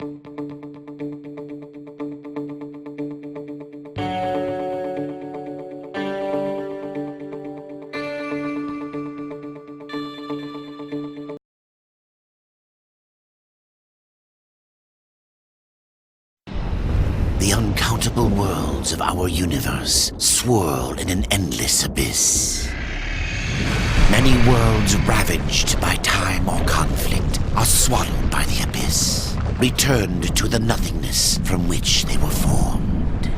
The uncountable worlds of our universe swirl in an endless abyss. Many worlds ravaged by time or conflict are swallowed by the abyss, returned to the nothingness from which they were formed.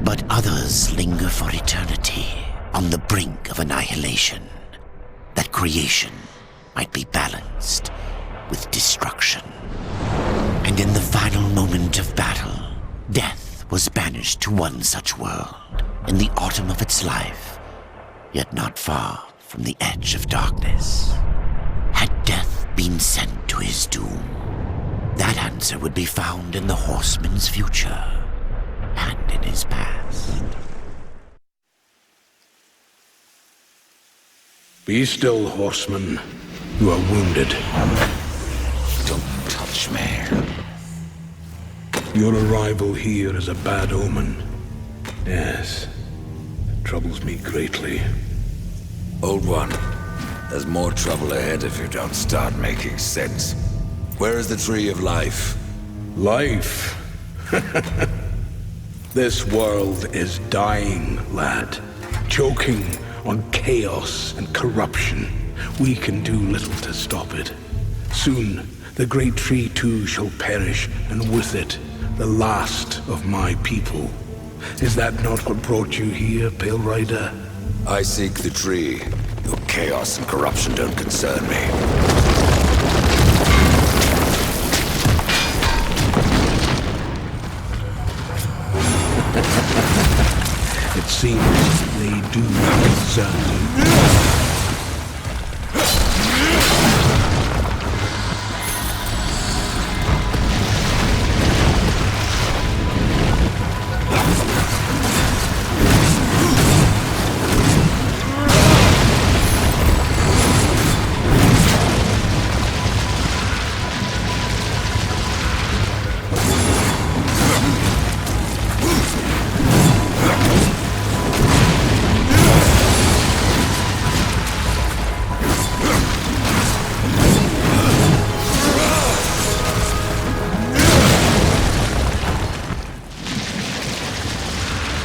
But others linger for eternity on the brink of annihilation, that creation might be balanced with destruction. And in the final moment of battle, death was banished to one such world in the autumn of its life, yet not far from the edge of darkness. Had death been sent to his doom? That answer would be found in the horseman's future and in his past. Be still, horseman. You are wounded. Don't touch me. Your arrival here is a bad omen. Yes, it troubles me greatly. Old one, there's more trouble ahead if you don't start making sense. Where is the tree of life? Life? This world is dying, lad. Choking on chaos and corruption. We can do little to stop it. Soon, the great tree too shall perish, and with it, the last of my people. Is that not what brought you here, Pale Rider? I seek the tree. Your chaos and corruption don't concern me. It seems they do concern you.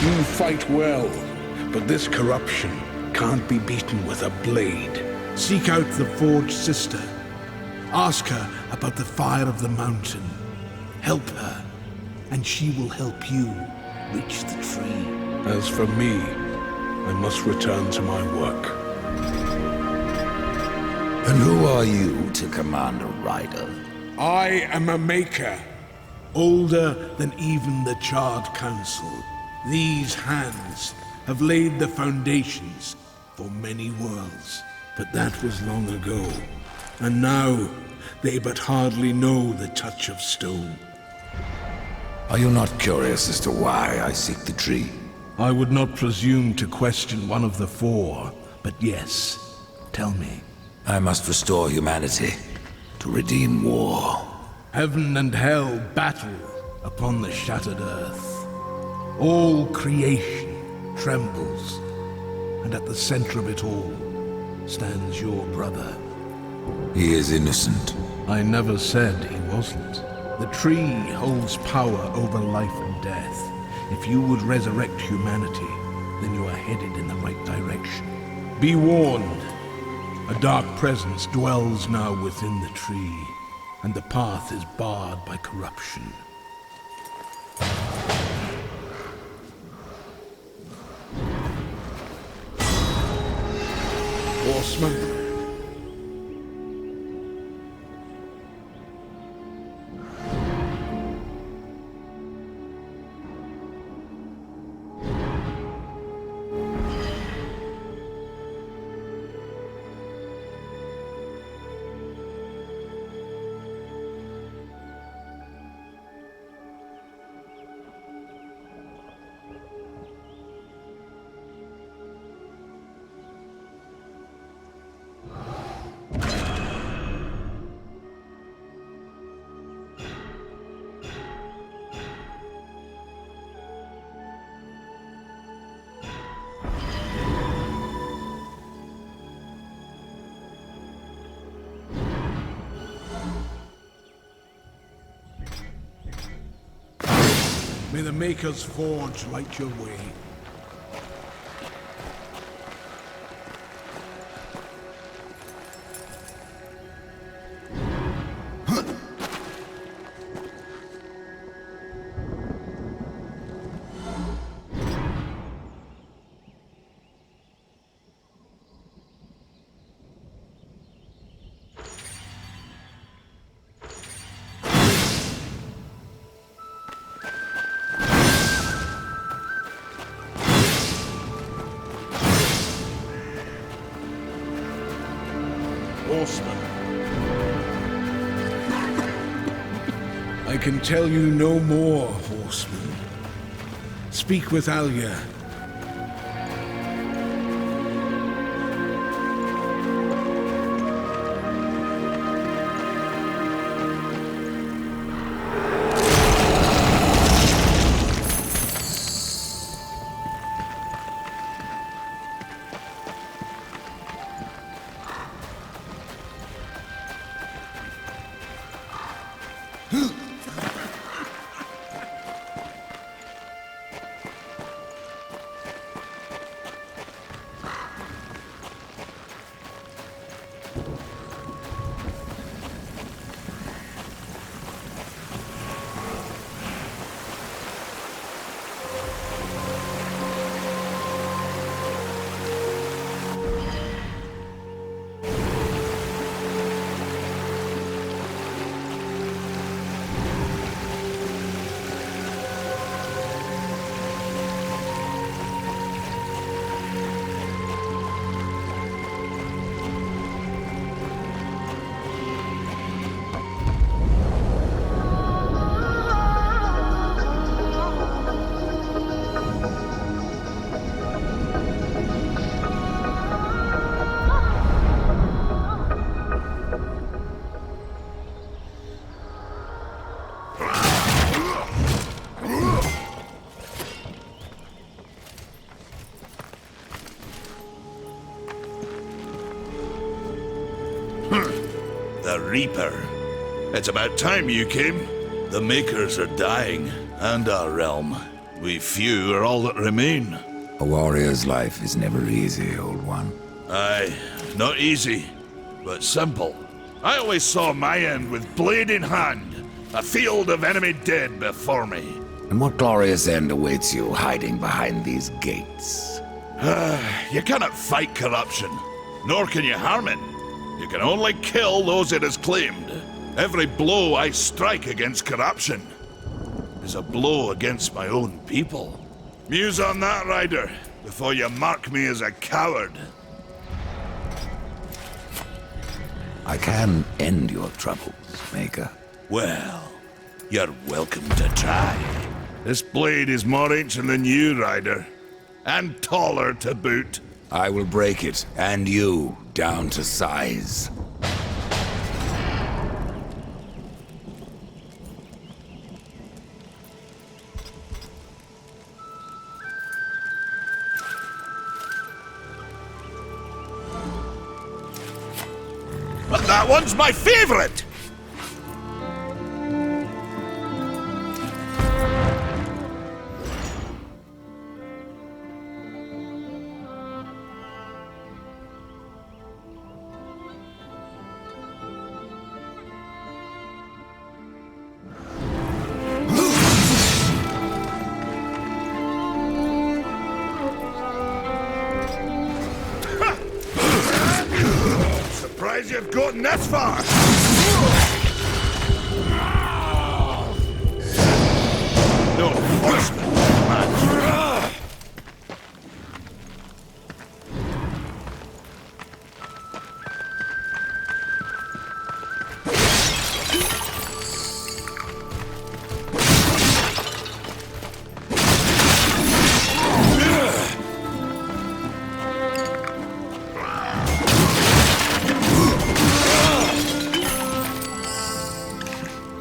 You fight well, but this corruption can't be beaten with a blade. Seek out the Forged Sister. Ask her about the fire of the mountain. Help her, and she will help you reach the tree. As for me, I must return to my work. And who are you to command a rider? I am a maker, older than even the Charred Council. These hands have laid the foundations for many worlds, but that was long ago. And now, they but hardly know the touch of stone. Are you not curious as to why I seek the tree? I would not presume to question one of the four, but yes, tell me. I must restore humanity, to redeem war. Heaven and hell battle upon the shattered earth. All creation trembles, and at the center of it all stands your brother. He is innocent. I never said he wasn't. The tree holds power over life and death. If you would resurrect humanity, then you are headed in the right direction. Be warned. A dark presence dwells now within the tree, and the path is barred by corruption. Horseman. May the Maker's forge light your way. Horseman. I can tell you no more, horseman. Speak with Alia. The Reaper. It's about time you came. The Makers are dying, and our realm. We few are all that remain. A warrior's life is never easy, old one. Aye, not easy, but simple. I always saw my end with blade in hand, a field of enemy dead before me. And what glorious end awaits you hiding behind these gates? You cannot fight corruption, nor can you harm it. You can only kill those it has claimed. Every blow I strike against corruption is a blow against my own people. Muse on that, Ryder, before you mark me as a coward. I can end your troubles, Maker. Well, you're welcome to try. This blade is more ancient than you, Ryder. And taller to boot. I will break it, and you, down to size. But that one's my favorite! Surprised you've gotten this far! No horseman match.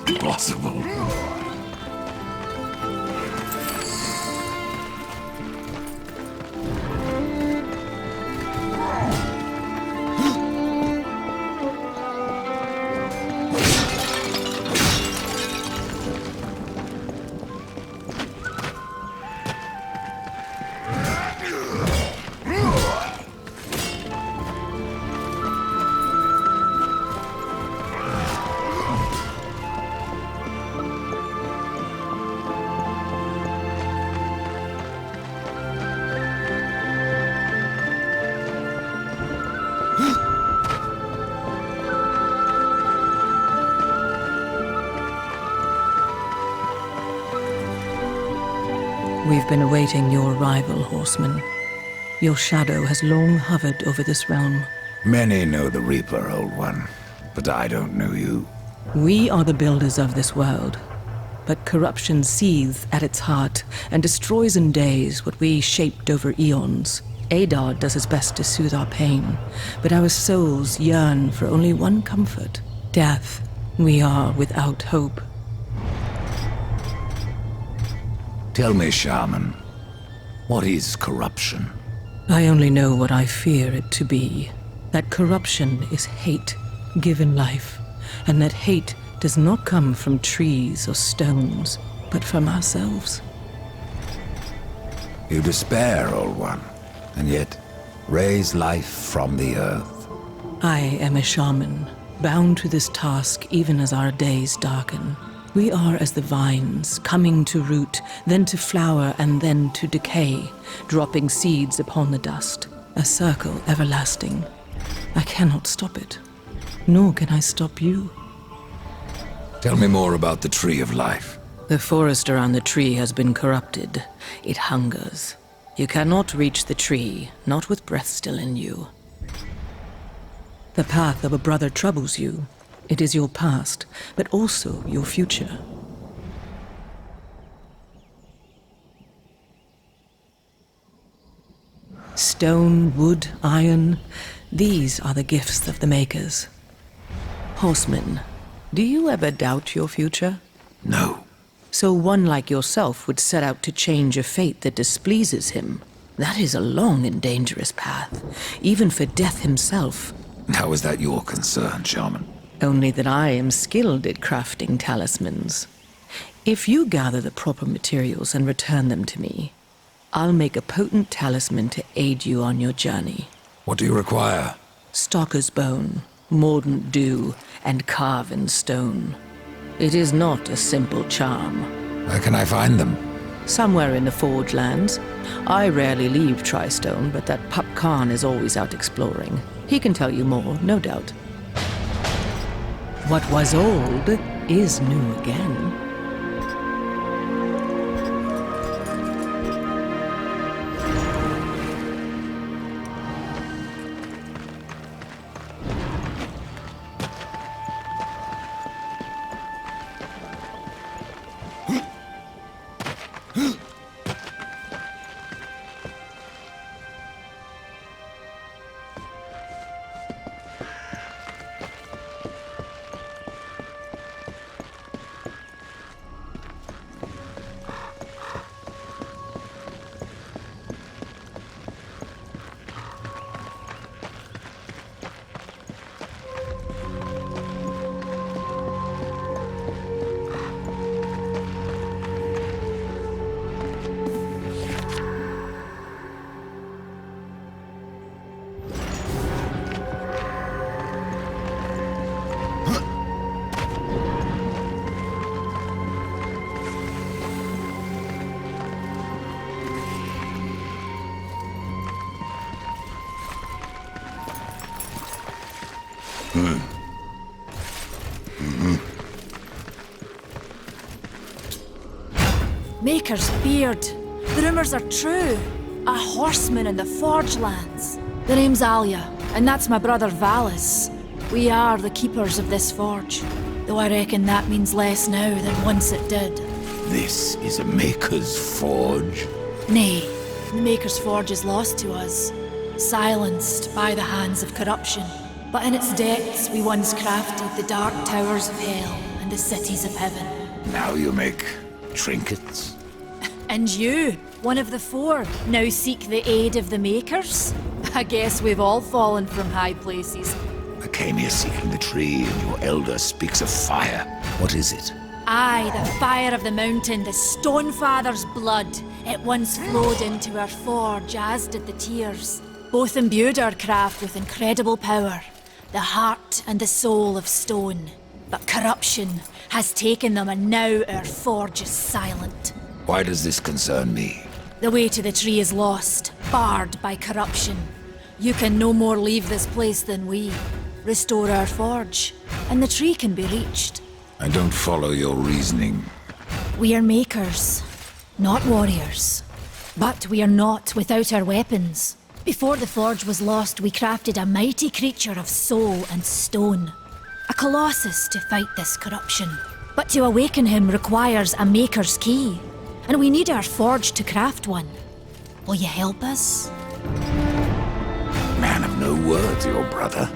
Impossible. We've been awaiting your arrival, Horseman. Your shadow has long hovered over this realm. Many know the Reaper, Old One, but I don't know you. We are the builders of this world, but corruption seethes at its heart and destroys in days what we shaped over eons. Adar does his best to soothe our pain, but our souls yearn for only one comfort: death. We are without hope. Tell me, Shaman, what is corruption? I only know what I fear it to be. That corruption is hate given life, and that hate does not come from trees or stones, but from ourselves. You despair, Old One, and yet raise life from the earth. I am a shaman, bound to this task even as our days darken. We are as the vines, coming to root, then to flower, and then to decay, dropping seeds upon the dust. A circle everlasting. I cannot stop it, nor can I stop you. Tell me more about the Tree of Life. The forest around the tree has been corrupted. It hungers. You cannot reach the tree, not with breath still in you. The path of a brother troubles you. It is your past, but also your future. Stone, wood, iron, these are the gifts of the makers. Horseman, do you ever doubt your future? No. So one like yourself would set out to change a fate that displeases him. That is a long and dangerous path, even for Death himself. How is that your concern, Shaman? Only that I am skilled at crafting talismans. If you gather the proper materials and return them to me, I'll make a potent talisman to aid you on your journey. What do you require? Stalker's bone, mordant dew, and carven stone. It is not a simple charm. Where can I find them? Somewhere in the Forge lands. I rarely leave Tristone, but that Pup Khan is always out exploring. He can tell you more, no doubt. What was old is new again. Maker's beard. The rumors are true. A horseman in the Forge lands. The name's Alia, and that's my brother Valis. We are the keepers of this forge, though I reckon that means less now than once it did. This is a Maker's Forge. Nay, the Maker's Forge is lost to us, silenced by the hands of corruption. But in its depths we once crafted the dark towers of hell and the cities of heaven. Now you make trinkets? And you, one of the four, now seek the aid of the Makers? I guess we've all fallen from high places. I came here seeking the tree, and your elder speaks of fire. What is it? Aye, the fire of the mountain, the Stonefather's blood. It once flowed into our forge, as did the tears. Both imbued our craft with incredible power, the heart and the soul of stone. But corruption has taken them, and now our forge is silent. Why does this concern me? The way to the tree is lost, barred by corruption. You can no more leave this place than we. Restore our forge, and the tree can be reached. I don't follow your reasoning. We are makers. not warriors. But we are not without our weapons. Before the forge was lost, we crafted a mighty creature of soul and stone. A colossus to fight this corruption. But to awaken him requires a maker's key. And we need our forge to craft one. Will you help us? Man of no words, your brother.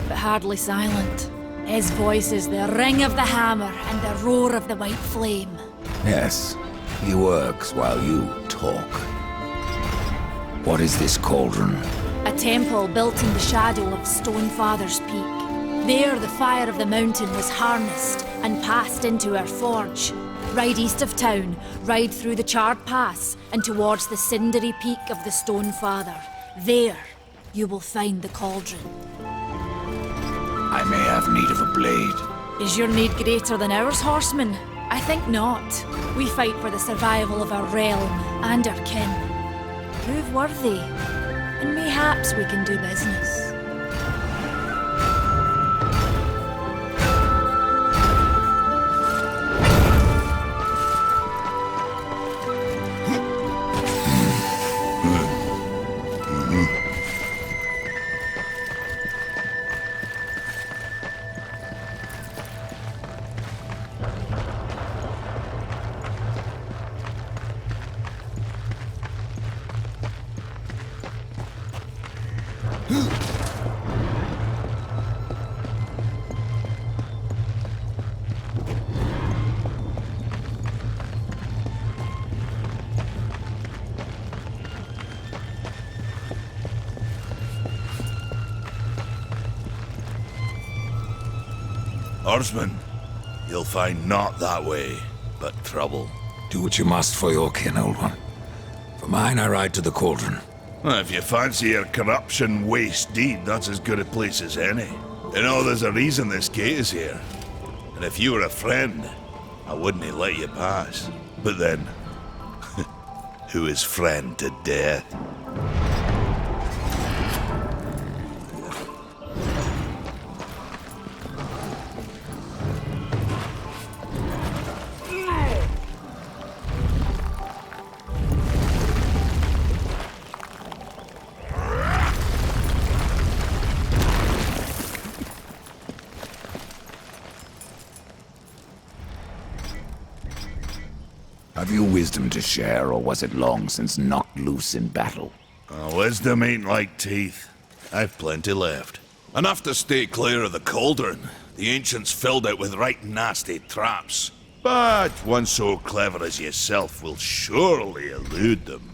But hardly silent. His voice is the ring of the hammer and the roar of the white flame. Yes, he works while you talk. What is this cauldron? A temple built in the shadow of Stonefather's Peak. There the fire of the mountain was harnessed and passed into our forge. Ride east of town, ride through the charred pass and towards the cindery peak of the Stonefather. There, you will find the cauldron. I may have need of a blade. Is your need greater than ours, horseman? I think not. We fight for the survival of our realm and our kin. Prove worthy, and mayhaps we can do business. Horseman, you'll find naught that way, but trouble. Do what you must for your kin, old one. For mine, I ride to the cauldron. Well, if you fancy your corruption waste deed, that's as good a place as any. You know, there's a reason this gate is here. And if you were a friend, I wouldn't let you pass. But then, who is friend to death? Have you wisdom to share, or was it long since knocked loose in battle? Wisdom ain't like teeth. I've plenty left. Enough to stay clear of the cauldron. The ancients filled it with right nasty traps. But one so clever as yourself will surely elude them.